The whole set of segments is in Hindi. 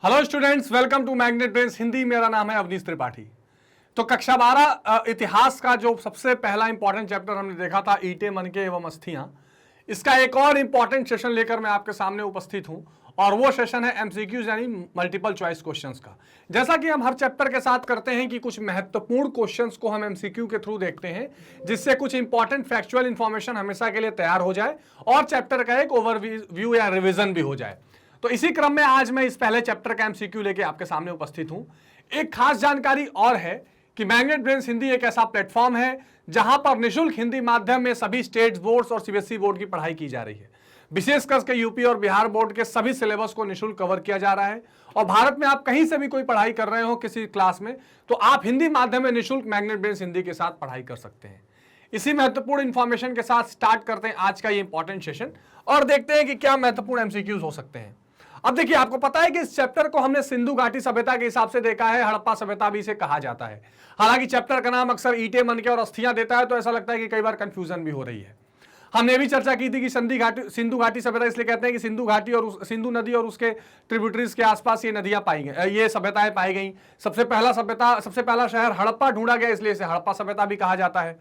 Hello students, welcome to magnet brains Hindi. मेरा नाम है अवनीश त्रिपाठी। तो कक्षा 12 इतिहास का जो सबसे पहला इंपॉर्टेंट चैप्टर हमने देखा था ईंटें मनके एवं अस्थियां, इसका एक और इंपॉर्टेंट सेशन लेकर मैं आपके सामने उपस्थित हूं और वो सेशन है एमसीक्यूज यानी मल्टीपल चॉइस क्वेश्चंस का। जैसा कि हम हर चैप्टर के साथ करते हैं कि कुछ महत्वपूर्ण क्वेश्चंस को हम एमसीक्यू के थ्रू देखते हैं, जिससे कुछ इंपॉर्टेंट फैक्चुअल इंफॉर्मेशन हमेशा के लिए तैयार हो जाए और चैप्टर का एक ओवरव्यू या रिविजन भी हो जाए। तो इसी क्रम में आज मैं इस पहले चैप्टर का एमसीक्यू लेके आपके सामने उपस्थित हूं। एक खास जानकारी और है कि मैग्नेट ब्रेन्स हिंदी एक ऐसा प्लेटफॉर्म है जहां पर निःशुल्क हिंदी माध्यम में सभी स्टेट बोर्ड्स और सीबीएसई बोर्ड की पढ़ाई की जा रही है। विशेषकर के यूपी और बिहार बोर्ड के सभी सिलेबस को निःशुल्क कवर किया जा रहा है और भारत में आप कहीं से भी कोई पढ़ाई कर रहे हो किसी क्लास में, तो आप हिंदी माध्यम में निःशुल्क मैग्नेट ब्रेन्स हिंदी के साथ पढ़ाई कर सकते हैं। इसी महत्वपूर्ण इंफॉर्मेशन के साथ स्टार्ट करते हैं आज का ये इंपॉर्टेंट सेशन और देखते हैं कि क्या महत्वपूर्ण एमसीक्यूज हो सकते हैं। अब देखिए, आपको पता है कि इस चैप्टर को हमने सिंधु घाटी सभ्यता के हिसाब से देखा है, हड़प्पा सभ्यता भी इसे कहा जाता है। हालांकि चैप्टर का नाम अक्सर ईंटें मनके और अस्थियां देता है, तो ऐसा लगता है कि कई बार कंफ्यूजन भी हो रही है। हमने भी चर्चा की थी कि सिंधु घाटी सभ्यता इसलिए कहते हैं कि सिंधु घाटी और सिंधु नदी और उसके ट्रिब्यूटरीज के आसपास ये नदियां पाई गई, ये सभ्यताएं पाई गई। सबसे पहला शहर हड़प्पा ढूंढा गया, इसलिए इसे हड़प्पा सभ्यता भी कहा जाता है।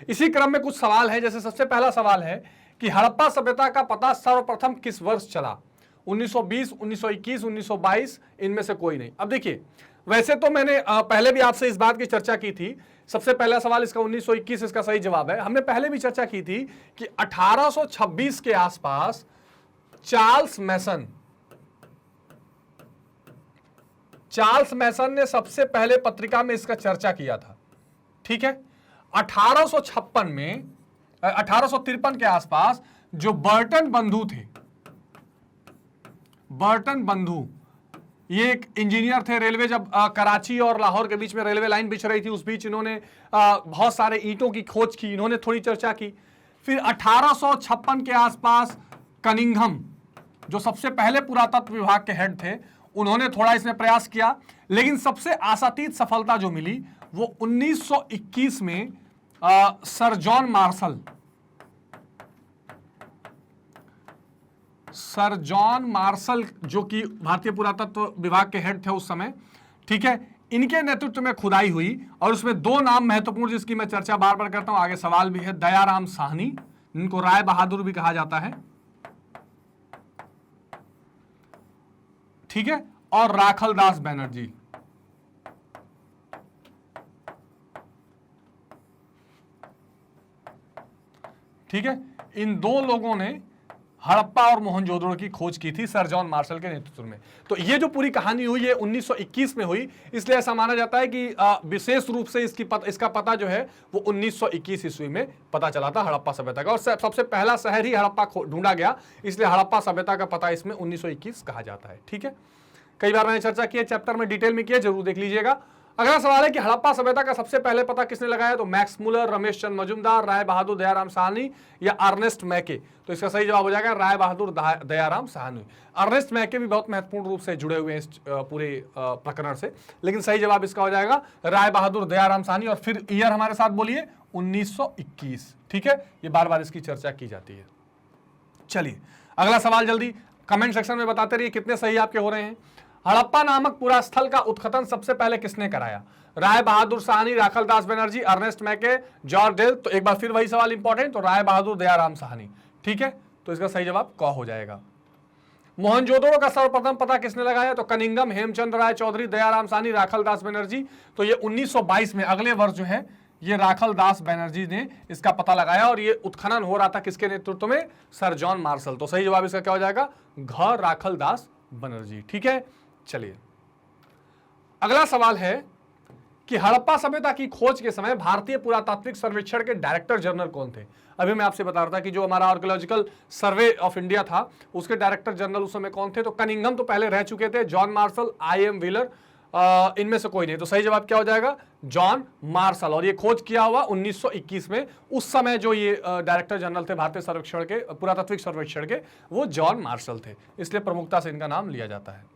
इसी क्रम में कुछ सवाल है, जैसे सबसे पहला सवाल है कि हड़प्पा सभ्यता का पता सर्वप्रथम किस वर्ष चला? 1920, 1921, 1922, इनमें से कोई नहीं। अब देखिए, वैसे तो मैंने पहले भी आपसे इस बात की चर्चा की थी। सबसे पहला सवाल इसका 1921 इसका सही जवाब है। हमने पहले भी चर्चा की थी कि 1826 के आसपास चार्ल्स मैसन ने सबसे पहले पत्रिका में इसका चर्चा किया था। ठीक है, 1853 में 1853 के आसपास जो बर्टन बंधु ये एक इंजीनियर थे। रेलवे जब कराची और लाहौर के बीच में रेलवे लाइन बिछ रही थी, उस बीच इन्होंने बहुत सारे ईंटों की खोज की, इन्होंने थोड़ी चर्चा की। फिर 1856 के आसपास कनिंघम, जो सबसे पहले पुरातत्व विभाग के हेड थे, उन्होंने थोड़ा इसमें प्रयास किया, लेकिन सबसे आशातीत सफलता जो मिली वो 1921 में सर जॉन मार्शल जो कि भारतीय पुरातत्व विभाग के हेड थे उस समय, ठीक है, इनके नेतृत्व में खुदाई हुई और उसमें दो नाम महत्वपूर्ण जिसकी मैं चर्चा बार बार करता हूं, आगे सवाल भी है। दयाराम साहनी, इनको राय बहादुर भी कहा जाता है, ठीक है, और राखलदास बनर्जी। ठीक है, इन दो लोगों ने हड़प्पा और मोहनजोदड़ो की खोज की थी सर जॉन मार्शल के नेतृत्व में। तो ये जो पूरी कहानी हुई है 1921 में हुई, इसलिए ऐसा माना जाता है कि विशेष रूप से इसका पता जो है वो 1921 ईस्वी में पता चला था हड़प्पा सभ्यता का, और सबसे पहला शहर ही हड़प्पा ढूंढा गया, इसलिए हड़प्पा सभ्यता का पता इसमें 1921 कहा जाता है। ठीक है, कई बार मैंने चर्चा की है, चैप्टर में डिटेल में की है, जरूर देख लीजिएगा। अगला सवाल है कि हड़प्पा सभ्यता का सबसे पहले पता किसने लगाया? तो मैक्स मुलर, रमेश चंद्र मजुमदार, राय बहादुर दयाराम साहनी या अर्नेस्ट मैके। तो इसका सही जवाब हो जाएगा राय बहादुर दयाराम साहनी। अर्नेस्ट मैके भी बहुत महत्वपूर्ण रूप से जुड़े हुए हैं इस पूरे प्रकरण से, लेकिन सही जवाब इसका हो जाएगा राय बहादुर दयाराम साहनी। और फिर ईयर हमारे साथ बोलिए 1921। ठीक है, ये बार बार इसकी चर्चा की जाती है। चलिए अगला सवाल जल्दी कमेंट सेक्शन में बताते रहिए कितने सही आपके हो रहे हैं। हड़प्पा नामक पूरा स्थल का उत्खनन सबसे पहले किसने कराया? राय बहादुर साहनी, राखलदास बनर्जी, अर्नेस्ट मैके, जॉर्ज डेल। तो एक बार फिर वही सवाल इंपॉर्टेंट, तो राय बहादुर दयाराम साहनी। ठीक है, तो इसका सही जवाब क हो जाएगा। मोहनजोदड़ो का सर्वप्रथम पता किसने लगाया? तो कनिंघम, हेमचंद राय चौधरी, दयाराम साहनी, राखलदास बनर्जी। तो ये 1922 में, अगले वर्ष जो है, ये राखलदास बनर्जी ने इसका पता लगाया और ये उत्खनन हो रहा था किसके नेतृत्व में? Sir John martial. तो सही जवाब इसका क्या हो जाएगा? घ राखलदास बनर्जी। ठीक है, चलिए अगला सवाल है कि हड़प्पा सभ्यता की खोज के समय भारतीय पुरातात्विक सर्वेक्षण के डायरेक्टर जनरल कौन थे? अभी मैं आपसे बता रहा था कि जो हमारा आर्कियोलॉजिकल सर्वे ऑफ इंडिया था उसके डायरेक्टर जनरल उस समय कौन थे? तो कनिंघम तो पहले रह चुके थे, जॉन मार्शल, आई.एम. व्हीलर, इनमें से कोई नहीं। तो सही जवाब क्या हो जाएगा? John Marshall. और ये खोज किया हुआ 1921 में। उस समय जो ये डायरेक्टर जनरल थे भारतीय सर्वेक्षण के, पुरातात्विक सर्वेक्षण के, वो जॉन मार्शल थे, इसलिए प्रमुखता से इनका नाम लिया जाता है।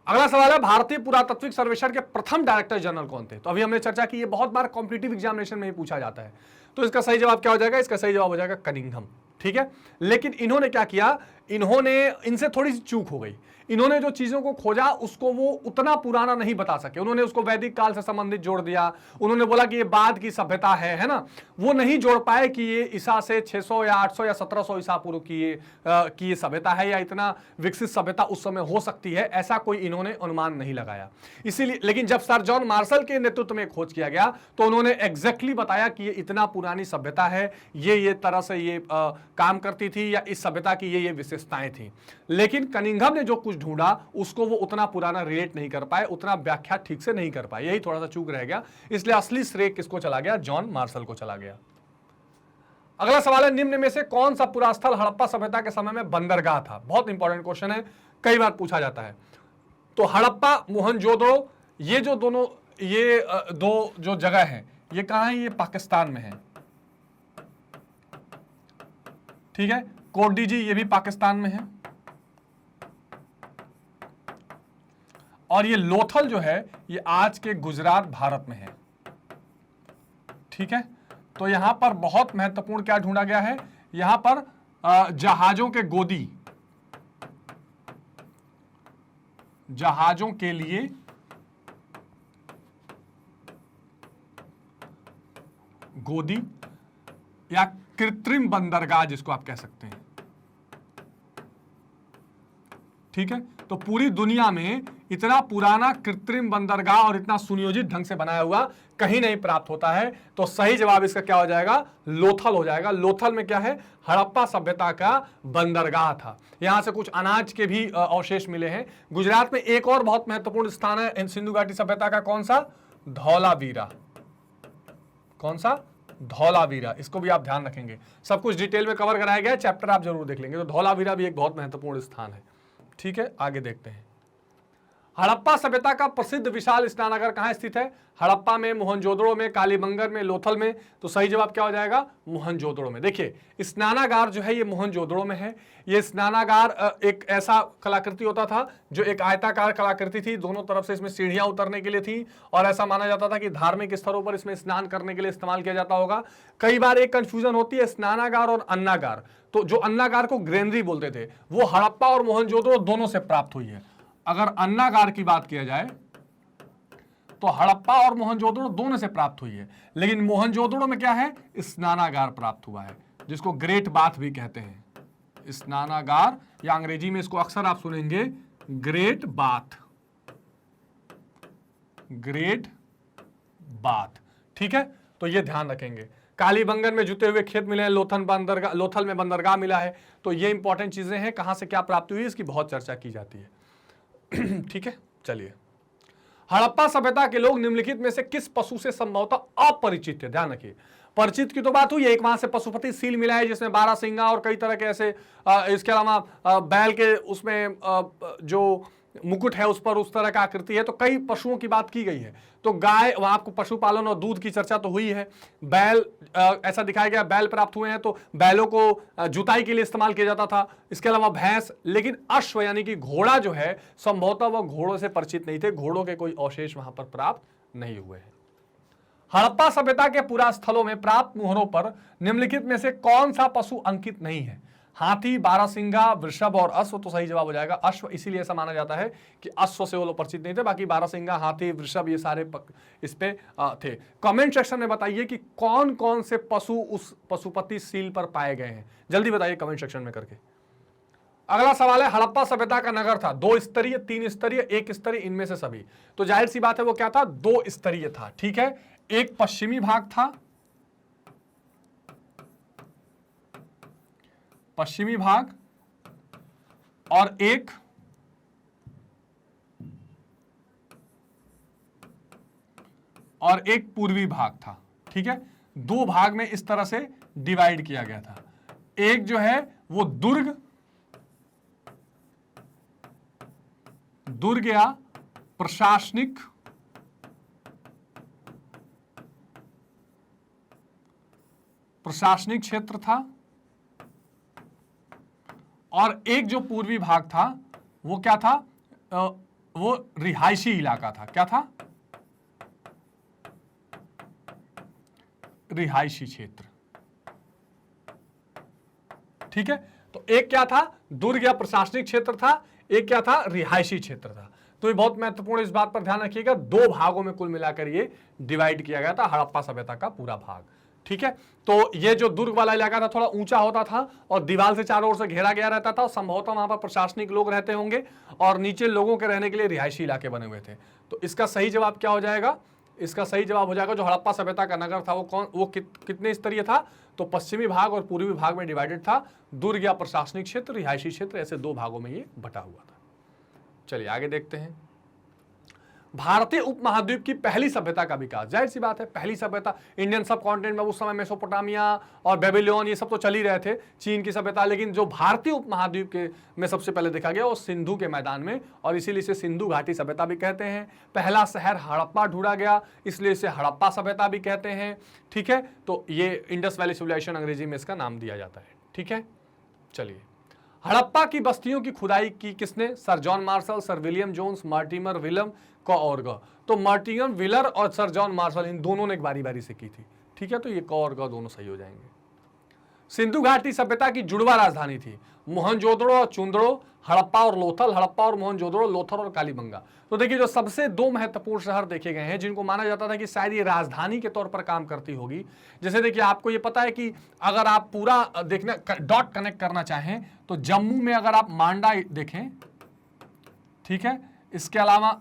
अगला सवाल है भारतीय पुरातात्विक सर्वेक्षण के प्रथम डायरेक्टर जनरल कौन थे? तो अभी हमने चर्चा की, ये बहुत बार कॉम्पिटिटिव एग्जामिनेशन में ही पूछा जाता है। तो इसका सही जवाब क्या हो जाएगा? इसका सही जवाब हो जाएगा कनिंघम। ठीक है। लेकिन इन्होंने क्या किया, इनसे थोड़ी सी चूक हो गई। इन्होंने जो चीजों को खोजा उसको वो उतना पुराना नहीं बता सके। उन्होंने उसको वैदिक काल से संबंधित जोड़ दिया। उन्होंने बोला कि ये बाद की सभ्यता है ना। वो नहीं जोड़ पाए कि ये ईसा से 600 या 800 या 1700 ईसा पूर्व की ये सभ्यता है, या इतना विकसित सभ्यता उस समय हो सकती है, ऐसा कोई इन्होंने अनुमान नहीं लगाया। इसीलिए, लेकिन जब सर जॉन मार्शल के नेतृत्व में खोज किया गया तो उन्होंने एग्जैक्टली बताया कि ये इतना पुरानी सभ्यता है, ये तरह से ये काम करती थी, या इस सभ्यता की ये विशेषताएं थी। लेकिन कनिंघम ने जो कुछ ढूंढा उसको वो उतना पुराना रिलेट नहीं कर पाए, उतना व्याख्या ठीक से नहीं कर पाए, यही थोड़ा सा चूक रह गया। इसलिए असली श्रेय किसको चला गया, जॉन मार्शल को चला गया। अगला सवाल है, निम्न में से कौन सा पूरा स्थल हड़प्पा सभ्यता के समय में बंदरगाह था? बहुत इंपॉर्टेंट क्वेश्चन है, कई बार पूछा जाता है। तो हड़प्पा, मोहनजोदड़ो, ये जो दोनों, ये दो जो जगह है, ये कहां है? ये पाकिस्तान में है, ठीक है। कोटडीजी ये भी पाकिस्तान में है, और ये लोथल जो है ये आज के गुजरात भारत में है, ठीक है। तो यहां पर बहुत महत्वपूर्ण क्या ढूंढा गया है, यहां पर जहाजों के गोदी, जहाजों के लिए गोदी या कृत्रिम बंदरगाह जिसको आप कह सकते हैं, ठीक है। तो पूरी दुनिया में इतना पुराना कृत्रिम बंदरगाह और इतना सुनियोजित ढंग से बनाया हुआ कहीं नहीं प्राप्त होता है। तो सही जवाब इसका क्या हो जाएगा, लोथल हो जाएगा। लोथल में क्या है, हड़प्पा सभ्यता का बंदरगाह था। यहां से कुछ अनाज के भी अवशेष मिले हैं। गुजरात में एक और बहुत महत्वपूर्ण स्थान है सिंधु घाटी सभ्यता का, कौन सा? धौलावीरा। कौन सा? धौलावीरा। इसको भी आप ध्यान रखेंगे, सब कुछ डिटेल में कवर कराया गया है, चैप्टर आप जरूर देख लेंगे। तो धौलावीरा भी एक बहुत महत्वपूर्ण स्थान है, ठीक है। आगे देखते हैं, हड़प्पा सभ्यता का प्रसिद्ध विशाल स्नानागार कहां स्थित है? हड़प्पा में, मोहनजोदड़ो में, कालीबंगर में, लोथल में। तो सही जवाब क्या हो जाएगा, मोहनजोदड़ो में। देखिए स्नानागार जो है ये मोहनजोदड़ो में है। ये स्नानागार एक ऐसा कलाकृति होता था जो एक आयताकार कलाकृति थी, दोनों तरफ से इसमें सीढ़ियां उतरने के लिए थी, और ऐसा माना जाता था कि धार्मिक स्थलों पर इसमें स्नान करने के लिए इस्तेमाल किया जाता होगा। कई बार एक कंफ्यूजन होती है स्नानागार और अन्नागार। तो जो अन्नागार को ग्रेनरी बोलते थे, वो हड़प्पा और मोहनजोदड़ो दोनों से प्राप्त हुई है। अगर अन्नागार की बात किया जाए तो हड़प्पा और मोहनजोदड़ो दोनों से प्राप्त हुई है, लेकिन मोहनजोदड़ो में क्या है, स्नानागार प्राप्त हुआ है, जिसको ग्रेट बाथ भी कहते हैं। स्नानागार, या अंग्रेजी में इसको अक्सर आप सुनेंगे ग्रेट बाथ, ग्रेट बाथ, ठीक है। तो ये ध्यान रखेंगे। कालीबंगन में जुते हुए खेत मिले हैं, लोथल में बंदरगाह मिला है। तो ये इंपॉर्टेंट चीजें हैं, कहां से क्या प्राप्ति हुई इसकी बहुत चर्चा की जाती है, ठीक है। चलिए, हड़प्पा सभ्यता के लोग निम्नलिखित में से किस पशु से संभवतः अपरिचित थे? ध्यान रखिए, परिचित की तो बात हुई है, एक वहां से पशुपति सील मिला है जिसमें 12 सिंगा और कई तरह के ऐसे, इसके अलावा बैल के उसमें जो मुकुट है उस पर उस तरह का आकृति है। तो कई पशुओं की बात की गई है। तो गाय, वहां आपको पशुपालन और दूध की चर्चा तो हुई है। बैल, ऐसा दिखाया गया बैल प्राप्त हुए हैं, तो बैलों को जुताई के लिए इस्तेमाल किया जाता था। इसके अलावा भैंस, लेकिन अश्व यानी कि घोड़ा जो है संभवतः वह घोड़ों से परिचित नहीं थे, घोड़ों के कोई अवशेष वहां पर प्राप्त नहीं हुए हैं। हड़प्पा सभ्यता के पुरा स्थलों में प्राप्त मुहरों पर निम्नलिखित में से कौन सा पशु अंकित नहीं है? हाथी, बारहसिंगा, वृषभ और अश्व। तो सही जवाब हो जाएगा अश्व। इसीलिए ऐसा माना जाता है कि अश्व से वो लोग परिचित नहीं थे, बाकी बारहसिंगा, हाथी, वृषभ ये सारे इस पे थे। कमेंट सेक्शन में बताइए कि कौन कौन से पशु उस पशुपति सील पर पाए गए हैं, जल्दी बताइए कमेंट सेक्शन में करके। अगला सवाल है, हड़प्पा सभ्यता का नगर था 2 स्तरीय, 3 स्तरीय, 1 स्तरीय, इनमें से सभी? तो जाहिर सी बात है वो क्या था, 2 स्तरीय था, ठीक है। एक पश्चिमी भाग था, पश्चिमी भाग, और एक पूर्वी भाग था, ठीक है। 2 भाग में इस तरह से डिवाइड किया गया था। एक जो है वो दुर्ग या प्रशासनिक क्षेत्र था, और एक जो पूर्वी भाग था वो क्या था, वो रिहायशी इलाका था। क्या था? रिहायशी क्षेत्र। ठीक है, तो एक क्या था, दुर्ग या प्रशासनिक क्षेत्र था, एक क्या था, रिहायशी क्षेत्र था। तो ये बहुत महत्वपूर्ण, इस बात पर ध्यान रखिएगा, दो भागों में कुल मिलाकर ये डिवाइड किया गया था हड़प्पा सभ्यता का पूरा भाग। ठीक है, तो ये जो दुर्ग वाला इलाका था थोड़ा ऊंचा होता था और दीवार से चारों ओर से घेरा गया रहता था और संभवतः वहां पर प्रशासनिक लोग रहते होंगे और नीचे लोगों के रहने के लिए रिहायशी इलाके बने हुए थे। तो इसका सही जवाब क्या हो जाएगा, इसका सही जवाब हो जाएगा जो हड़प्पा सभ्यता का नगर था वो कितने स्तरीय था, तो पश्चिमी भाग और पूर्वी भाग में डिवाइडेड था। दुर्ग या प्रशासनिक क्षेत्र, रिहायशी क्षेत्र, ऐसे दो भागों में ये बटा हुआ था। चलिए आगे देखते हैं। भारतीय उपमहाद्वीप की पहली सभ्यता का विकास, जाहिर सी बात है पहली सभ्यता, इंडियन सब कॉन्टिनेंट में उस समय मेसोपोटामिया और बेबीलोन ये सब तो चल ही रहे थे, चीन की सभ्यता, लेकिन जो भारतीय उपमहाद्वीप के में सबसे पहले देखा गया वो सिंधु के मैदान में, और इसीलिए इसे सिंधु घाटी सभ्यता भी कहते हैं। पहला शहर हड़प्पा ढूंढा गया, इसलिए इसे हड़प्पा सभ्यता भी कहते हैं। ठीक है, तो ये इंडस वैली सिविलाइजेशन अंग्रेजी में इसका नाम दिया जाता है। ठीक है, चलिए, हड़प्पा की बस्तियों की खुदाई की किसने, sir John Marshall, sir William Jones, Mortimer Wheeler और ग। तो मार्टिमर विलर और सर जॉन मार्शल इन दोनों ने एक बारी बारी से की थी। ठीक है, तो ये क और ग दोनों सही हो जाएंगे। सिंधु घाटी सभ्यता की जुड़वा राजधानी थी मोहनजोदड़ो और चुंदड़ो, हड़प्पा और लोथल, हड़प्पा और मोहनजोदड़ो, लोथल और कालीबंगा। तो देखिए जो सबसे दो महत्वपूर्ण शहर देखे गए हैं जिनको माना जाता था कि शायद ये राजधानी के तौर पर काम करती होगी। जैसे देखिए आपको ये पता है कि अगर आप पूरा देखना डॉट कनेक्ट करना चाहें तो जम्मू में अगर आप मांडा देखें, ठीक है, इसके अलावा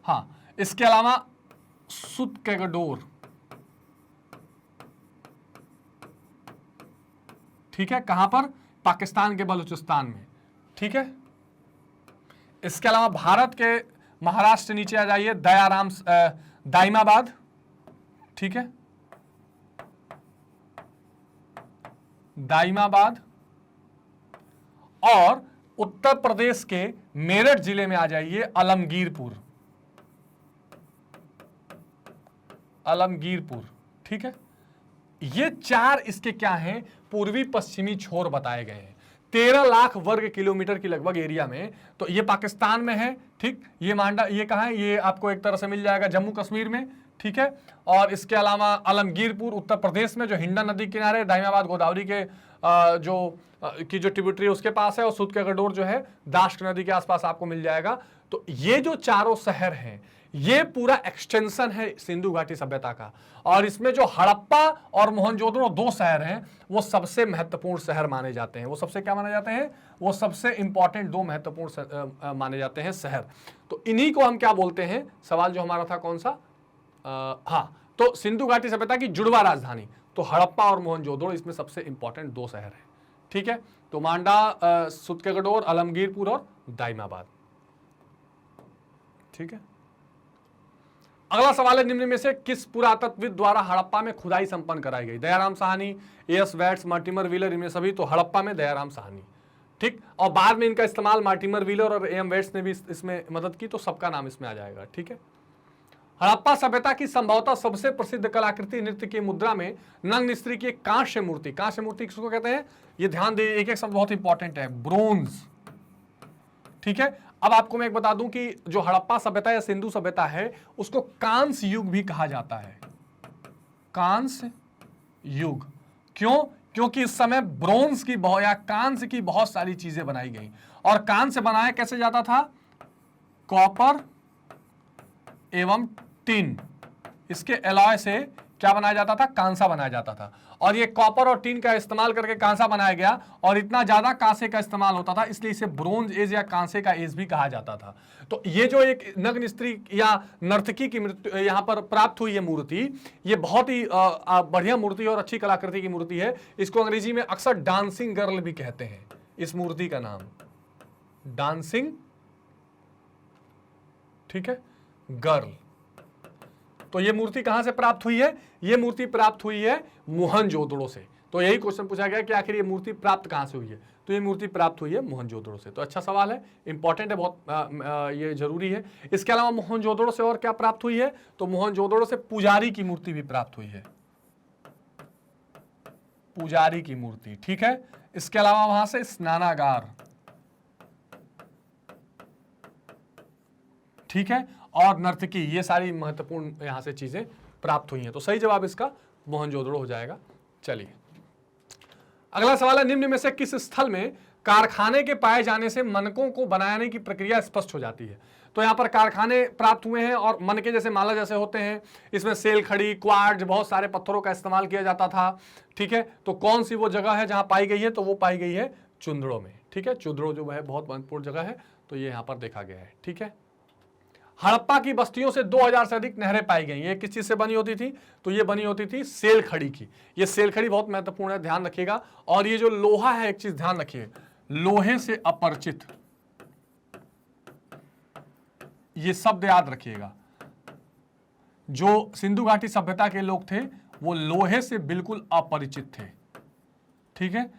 हाँ, इसके अलावा सुतकेगडोर, ठीक है, कहां पर, पाकिस्तान के बलूचिस्तान में। ठीक है, इसके अलावा भारत के महाराष्ट्र नीचे आ जाइए, दाइमाबाद, ठीक है, दाइमाबाद, और उत्तर प्रदेश के मेरठ जिले में आ जाइए अलमगीरपुर, अलमगीरपुर। ठीक है, ये चार इसके क्या हैं, पूर्वी पश्चिमी छोर बताए गए हैं। 13 लाख वर्ग किलोमीटर की लगभग एरिया में। तो ये पाकिस्तान में है, ठीक, ये मांडा, ये कहां है, ये आपको एक तरह से मिल जाएगा जम्मू कश्मीर में। ठीक है, और इसके अलावा अलमगीरपुर उत्तर प्रदेश में जो हिंडा नदी किनारे, दाइमाबाद गोदावरी के जो ट्रिब्यूटरी उसके पास है, और सुतकेगडोर जो है दाश्क नदी के आसपास आपको मिल जाएगा। तो ये जो चारों शहर हैं ये पूरा एक्सटेंशन है सिंधु घाटी सभ्यता का, और इसमें जो हड़प्पा और मोहनजोदड़ो दो शहर हैं वो सबसे महत्वपूर्ण शहर माने जाते हैं। वो सबसे क्या माने जाते हैं, वो सबसे इंपॉर्टेंट दो महत्वपूर्ण माने जाते हैं शहर। तो इन्हीं को हम क्या बोलते हैं, सवाल जो हमारा था कौन सा, हाँ, तो सिंधु घाटी सभ्यता की जुड़वा राजधानी, तो हड़प्पा और मोहनजोदड़ो इसमें सबसे इंपॉर्टेंट दो शहर हैं। ठीक है, तो मांडा, सुतकेगडोर, अलमगीरपुर और दाइमाबाद। ठीक है, अगला सवाल है, निम्न में से किस पुरातत्वविद द्वारा हड़प्पा में खुदाई संपन्न कराई गई, Dayaram Sahni, S Vats, Mortimer Wheeler, इनमें सभी। तो हड़प्पा में दयाराम साहनी, ठीक, और बाद में इनका इस्तेमाल मार्टिमर व्हीलर और एम वेट्स ने भी इसमें मदद की, तो सबका नाम इसमें आ जाएगा। ठीक है, हड़प्पा सभ्यता की संभवतः सबसे प्रसिद्ध कलाकृति नृत्य की मुद्रा में नग्न स्त्री की एक कांस्य मूर्ति, कांस्य मूर्ति किसको कहते हैं, ये ध्यान दे, एक एक शब्द बहुत इंपॉर्टेंट है, ब्रोंज। ठीक है, अब आपको मैं एक बता दूं कि जो हड़प्पा सभ्यता या सिंधु सभ्यता है उसको कांस्य युग भी कहा जाता है, कांस्य युग। क्यों, क्योंकि इस समय ब्रोंज की या कांस्य की बहुत सारी चीजें बनाई गई, और कांस्य बनाया कैसे जाता था, कॉपर एवं टिन, इसके एलॉय से क्या बनाया जाता था, कांसा बनाया जाता था। और ये कॉपर और टिन का इस्तेमाल करके कांसा बनाया गया, और इतना ज्यादा कांसे का इस्तेमाल होता था इसलिए इसे ब्रोंज एज या कांसे का एज भी कहा जाता था। तो ये जो एक नग्न स्त्री या नर्तकी की मृत्यु यहां पर प्राप्त हुई है मूर्ति, ये बहुत ही बढ़िया मूर्ति और अच्छी कलाकृति की मूर्ति है। इसको अंग्रेजी में अक्सर डांसिंग गर्ल भी कहते हैं, इस मूर्ति का नाम डांसिंग, ठीक है, गर्ल। तो ये मूर्ति कहां से प्राप्त हुई है, ये मूर्ति प्राप्त हुई है मोहनजोदड़ो से। तो यही क्वेश्चन पूछा गया कि आखिर ये मूर्ति प्राप्त कहां से हुई है, तो ये मूर्ति प्राप्त हुई है मोहनजोदड़ो से। तो अच्छा सवाल है, इंपॉर्टेंट है बहुत, ये जरूरी है। इसके अलावा मोहनजोदड़ो से और क्या प्राप्त हुई है, तो मोहनजोदड़ो से पुजारी की मूर्ति भी प्राप्त हुई है, पुजारी की मूर्ति। ठीक है, इसके अलावा वहां से स्नानागार, ठीक है, और नर्तकी, ये सारी महत्वपूर्ण यहां से चीजें प्राप्त हुई हैं। तो सही जवाब इसका मोहनजोदड़ो हो जाएगा। चलिए अगला सवाल है, निम्न में से किस स्थल में कारखाने के पाए जाने से मनकों को बनाने की प्रक्रिया स्पष्ट हो जाती है? तो यहां पर कारखाने प्राप्त हुए हैं और मनके जैसे माला जैसे होते हैं, इसमें सेल खड़ी, क्वार्ट्ज, बहुत सारे पत्थरों का इस्तेमाल किया जाता था। ठीक है, तो कौन सी वो जगह है जहां पाई गई है? तो वो पाई गई है चुंदड़ो में। ठीक है, चुंदड़ो जो है बहुत महत्वपूर्ण जगह है, तो ये यहां पर देखा गया है। ठीक है, हड़प्पा की बस्तियों से 2000 से अधिक नहरें पाई गई। ये किस चीज से बनी होती थी? तो ये बनी होती थी सेल खड़ी की। ये सेल खड़ी बहुत महत्वपूर्ण है, ध्यान रखिएगा। और ये जो लोहा है, एक चीज ध्यान रखिए, लोहे से अपरिचित, ये शब्द याद रखिएगा। जो सिंधु घाटी सभ्यता के लोग थे वो लोहे से बिल्कुल अपरिचित थे। ठीक है,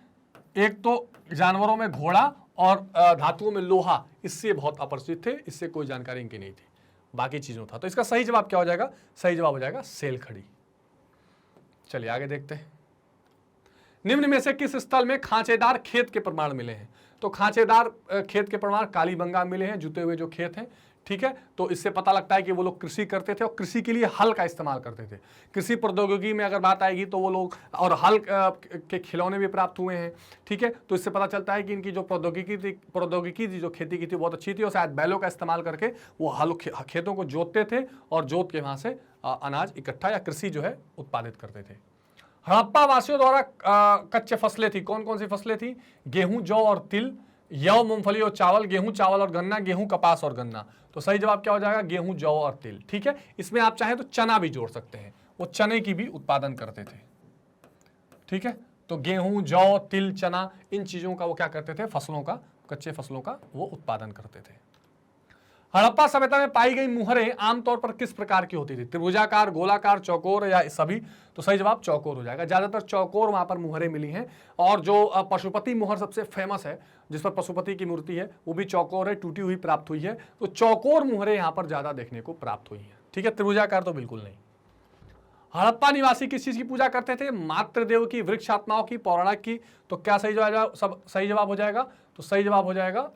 एक तो जानवरों में घोड़ा और धातुओं में लोहा, इससे बहुत अपरिचित थे, इससे कोई जानकारी इनकी नहीं थी, बाकी चीजों था। तो इसका सही जवाब क्या हो जाएगा? सही जवाब हो जाएगा सेल खड़ी। चलिए आगे देखते हैं, निम्न में से किस स्थल में खांचेदार खेत के प्रमाण मिले हैं? तो खांचेदार खेत के प्रमाण कालीबंगा मिले हैं, जुते हुए जो खेत हैं। ठीक है, तो इससे पता लगता है कि वो लोग कृषि करते थे और कृषि के लिए हल का इस्तेमाल करते थे। कृषि प्रौद्योगिकी में अगर बात आएगी तो वो लोग, और हल के खिलौने भी प्राप्त हुए हैं। ठीक है, तो इससे पता चलता है कि इनकी जो प्रौद्योगिकी थी, जो खेती की थी, बहुत अच्छी थी और शायद बैलों का इस्तेमाल करके वो हल खेतों को जोतते थे और जोत के वहां से अनाज इकट्ठा या कृषि जो है उत्पादित करते थे। हड़प्पा वासियों द्वारा कच्चे फसलें थी, कौन कौन सी फसलें थी? गेहूं, जौ और तिल, यव, मूंगफली और चावल, गेहूं, चावल और गन्ना, गेहूं, कपास और गन्ना। तो सही जवाब क्या हो जाएगा? गेहूं, जौ और तिल। ठीक है, इसमें आप चाहें तो चना भी जोड़ सकते हैं, वो चने की भी उत्पादन करते थे। ठीक है, तो गेहूं, जौ, तिल, चना, इन चीजों का वो क्या करते थे? फसलों का, कच्चे फसलों का वो उत्पादन करते थे। हड़प्पा सभ्यता में पाई गई मुहरें आमतौर पर किस प्रकार की होती थी? त्रिभुजाकार, गोलाकार, चौकोर या सभी? तो सही जवाब चौकोर हो जाएगा। ज्यादातर चौकोर वहां पर मुहरें मिली हैं और जो पशुपति मुहर सबसे फेमस है, जिस पर पशुपति की मूर्ति है, वो भी चौकोर है, टूटी हुई प्राप्त हुई है। तो चौकोर मुहरें यहां पर ज्यादा देखने को प्राप्त हुई हैं। ठीक है, त्रिभुजाकार तो बिल्कुल नहीं। हड़प्पा निवासी किस चीज की पूजा करते थे? मातृदेव की, वृक्ष आत्माओं की, पौराणिक की। तो क्या सही जवाब? सब सही जवाब हो जाएगा। तो सही जवाब हो जाएगा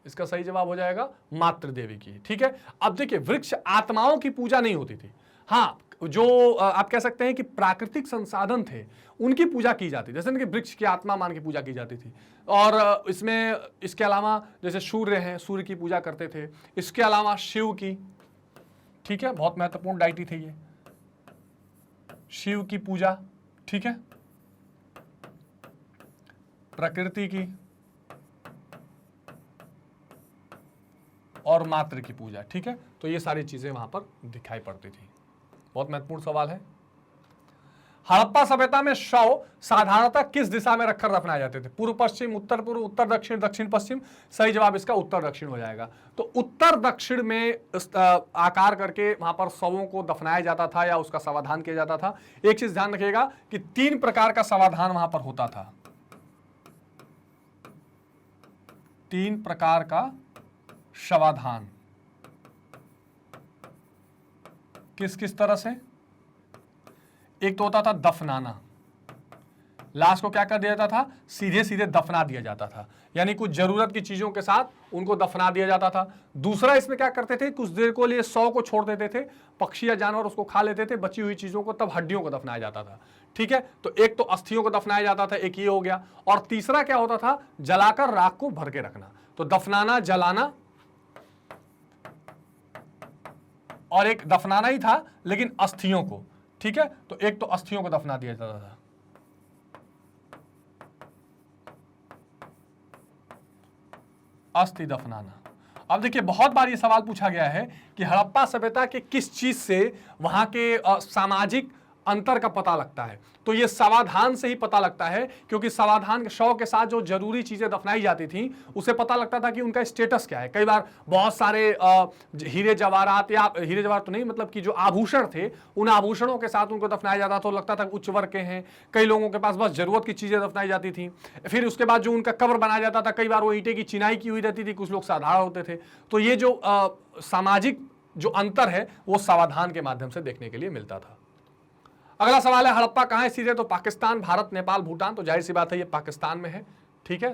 इसका सही जवाब हो जाएगा मातृदेवी की। ठीक है, अब देखिए, वृक्ष आत्माओं की पूजा नहीं होती थी। हाँ, जो आप कह सकते हैं कि प्राकृतिक संसाधन थे उनकी पूजा की जाती थी, जैसे कि वृक्ष की आत्मा मान की पूजा की जाती थी। और इसमें इसके अलावा जैसे सूर्य हैं, सूर्य की पूजा करते थे। इसके अलावा शिव की, ठीक है, बहुत महत्वपूर्ण डायटी थी ये, शिव की पूजा। ठीक है, प्रकृति की और मातृ की पूजा। ठीक है, तो ये सारी चीजें वहां पर दिखाई पड़ती थी। बहुत महत्वपूर्ण सवाल है। हड़प्पा सभ्यता में शव साधारणतः किस दिशा में रखकर दफनाए जाते थे? पूर्व पश्चिम, उत्तर पूर्व, उत्तर दक्षिण, दक्षिण पश्चिम? सही जवाब इसका उत्तर दक्षिण हो जाएगा। तो उत्तर दक्षिण में आकार करके वहां पर शवों को दफनाया जाता था या उसका समाधान किया जाता था। एक चीज ध्यान रखिएगा कि 3 प्रकार का समाधान वहां पर होता था। 3 प्रकार का शवाधान। किस किस तरह से? एक तो होता था दफनाना, लाश को क्या कर दिया जाता था? सीधे सीधे दफना दिया जाता था, यानी कुछ जरूरत की चीजों के साथ उनको दफना दिया जाता था। दूसरा, इसमें क्या करते थे? कुछ देर को लिए शव को छोड़ देते थे, पक्षी या जानवर उसको खा लेते थे, बची हुई चीजों को, तब हड्डियों को दफनाया जाता था। ठीक है, तो एक तो अस्थियों को दफनाया जाता था, एक ये हो गया। और तीसरा क्या होता था? जलाकर राख को भर के रखना। तो दफनाना, जलाना, और एक दफनाना ही था लेकिन अस्थियों को। ठीक है, तो एक तो अस्थियों को दफना दिया जाता था। अस्थि दफनाना। अब देखिए, बहुत बार ये सवाल पूछा गया है कि हड़प्पा सभ्यता के किस चीज से वहां के सामाजिक अंतर का पता लगता है? तो ये समाधान से ही पता लगता है, क्योंकि समाधान शव के साथ जो जरूरी चीजें दफनाई जाती थी उसे पता लगता था कि उनका स्टेटस क्या है। कई बार बहुत सारे हीरे जवाहरात, या हीरे जवाहरात तो नहीं, मतलब कि जो आभूषण थे, उन आभूषणों के साथ उनको दफनाया जाता, तो लगता था उच्च वर्ग के हैं। कई लोगों के पास बस जरूरत की चीजें दफनाई जाती थी। फिर उसके बाद जो उनका कब्र बनाया जाता था, कई बार वो ईंटे की चिनाई की हुई रहती थी, कुछ लोग साधारण होते थे। तो ये जो सामाजिक जो अंतर है वो समाधान के माध्यम से देखने के लिए मिलता था। अगला सवाल है, हड़प्पा कहाँ है? सीधे तो पाकिस्तान, भारत, नेपाल, भूटान। तो जाहिर सी बात है ये पाकिस्तान में है। ठीक है,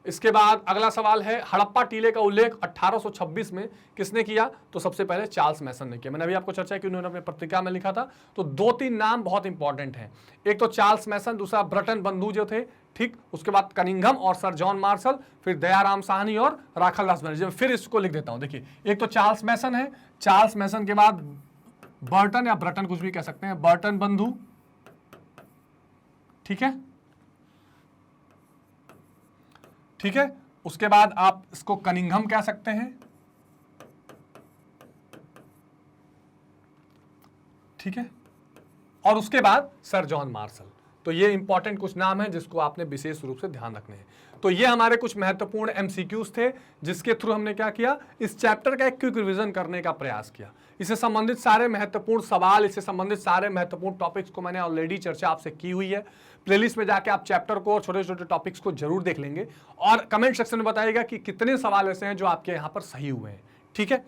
इसके बाद अगला सवाल है, हड़प्पा टीले का उल्लेख 1826 में किसने किया? तो सबसे पहले चार्ल्स मैसन ने किया। मैंने अभी आपको चर्चा की, उन्होंने अपनी पत्रिका में लिखा था। तो 2-3 नाम बहुत इंपॉर्टेंट हैं, एक तो चार्ल्स मैसन, दूसरा ब्रटन बंधु जो थे, ठीक, उसके बाद कनिंघम और सर जॉन मार्शल, फिर दयाराम साहनी और राखालदास बनर्जी। फिर इसको लिख देता हूं, देखिए एक तो चार्ल्स मैसन है, चार्ल्स मैसन के बाद बर्टन या ब्रटन कुछ भी कह सकते हैं, बर्टन बंधु, ठीक है, ठीक है। उसके बाद आप इसको कनिंघम कह सकते हैं, ठीक है, और उसके बाद सर जॉन मार्शल। तो ये इंपॉर्टेंट कुछ नाम हैं जिसको आपने विशेष रूप से ध्यान रखने हैं। तो ये हमारे कुछ महत्वपूर्ण एमसीक्यूज थे जिसके थ्रू हमने क्या किया, इस चैप्टर का एक क्विक रिवीजन करने का प्रयास किया। इससे संबंधित सारे महत्वपूर्ण सवाल, इससे संबंधित सारे महत्वपूर्ण टॉपिक्स को मैंने ऑलरेडी चर्चा आपसे की हुई है। प्लेलिस्ट में जाके आप चैप्टर को और छोटे छोटे टॉपिक्स को जरूर देख लेंगे और कमेंट सेक्शन में बताइएगा कि कितने सवाल ऐसे हैं जो आपके यहाँ पर सही हुए हैं, ठीक है।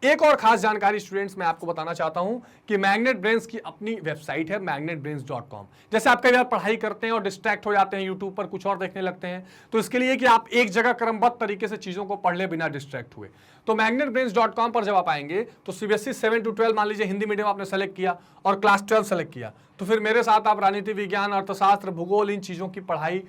एक और खास जानकारी स्टूडेंट्स मैं आपको बताना चाहता हूं कि मैग्नेट ब्रेन्स की अपनी वेबसाइट है magnetbrains.com। जैसे आप कई बार पढ़ाई करते हैं और डिस्ट्रैक्ट हो जाते हैं, यूट्यूब पर कुछ और देखने लगते हैं, तो इसके लिए कि आप एक जगह क्रमबद्ध तरीके से चीजों को पढ़ ले बिना डिस्ट्रैक्ट हुए। तो magnetbrains.com पर जब आप आएंगे तो सीबीएसई 7 to 12 मान लीजिए हिंदी मीडियम आपने सेलेक्ट किया और क्लास 12 सेलेक्ट किया, तो फिर मेरे साथ आप राजनीति विज्ञान, अर्थशास्त्र, भूगोल, इन चीज़ों की पढ़ाई,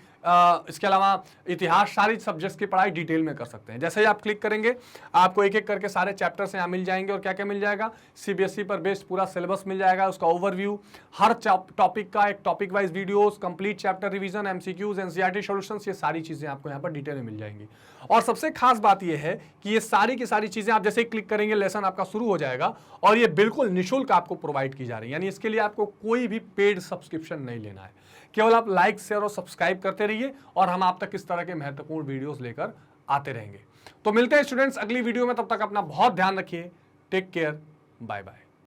इसके अलावा इतिहास, सारी सब्जेक्ट्स की पढ़ाई डिटेल में कर सकते हैं। जैसे ही आप क्लिक करेंगे आपको एक एक करके सारे चैप्टर्स यहाँ मिल जाएंगे और क्या क्या मिल जाएगा, सीबीएसई पर बेस्ड पूरा सिलेबस मिल जाएगा, उसका ओवरव्यू, हर टॉपिक का एक topic wise videos, complete chapter revision, MCQs, NCERT solutions, ये सारी चीज़ें आपको यहाँ पर डिटेल में मिल जाएंगी। और सबसे खास बात यह है कि ये सारी की सारी चीज़ें आप जैसे ही क्लिक करेंगे लेसन आपका शुरू हो जाएगा और ये बिल्कुल निःशुल्क आपको प्रोवाइड की जा रही है, यानी इसके लिए आपको कोई भी पेड सब्सक्रिप्शन नहीं लेना है। केवल आप लाइक, शेयर और सब्सक्राइब करते रहिए और हम आप तक इस तरह के महत्वपूर्ण वीडियोस लेकर आते रहेंगे। तो मिलते हैं स्टूडेंट्स अगली वीडियो में, तब तक अपना बहुत ध्यान रखिए। Take care, bye bye.